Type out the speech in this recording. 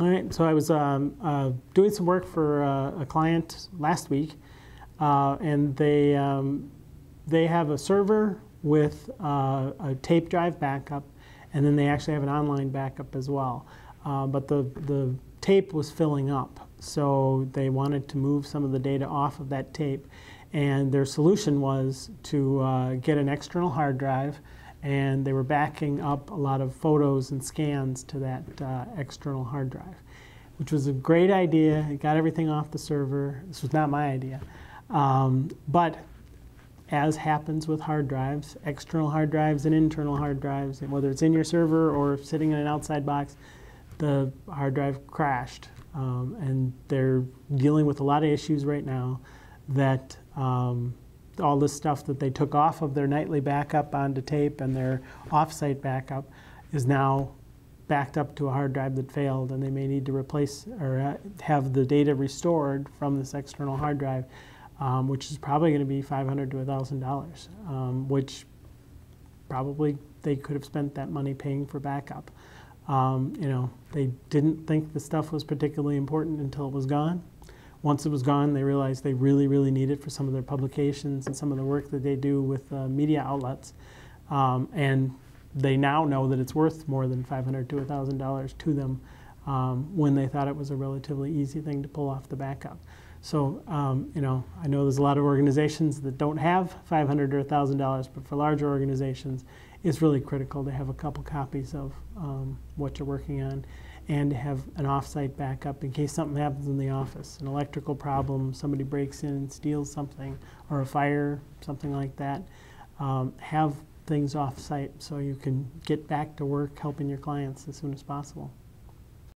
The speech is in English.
All right, so I was doing some work for a client last week, and they have a server with a tape drive backup, and then they actually have an online backup as well. But the tape was filling up, so they wanted to move some of the data off of that tape, and their solution was to get an external hard drive, and they were backing up a lot of photos and scans to that external hard drive, which was a great idea. It got everything off the server. This was not my idea. But as happens with hard drives, external hard drives and internal hard drives, and whether it's in your server or sitting in an outside box, the hard drive crashed. And they're dealing with a lot of issues right now that all this stuff that they took off of their nightly backup onto tape and their offsite backup is now backed up to a hard drive that failed, and they may need to replace or have the data restored from this external hard drive, which is probably going to be $500 to $1,000, which probably they could have spent that money paying for backup. They didn't think the stuff was particularly important until it was gone. Once it was gone, they realized they really, really need it for some of their publications and some of the work that they do with media outlets. And they now know that it's worth more than $500 to $1,000 to them when they thought it was a relatively easy thing to pull off the backup. So, I know there's a lot of organizations that don't have $500 or $1,000, but for larger organizations, it's really critical to have a couple copies of what you're working on, and to have an off-site backup in case something happens in the office, an electrical problem, somebody breaks in and steals something, or a fire, something like that. Have things off-site so you can get back to work helping your clients as soon as possible.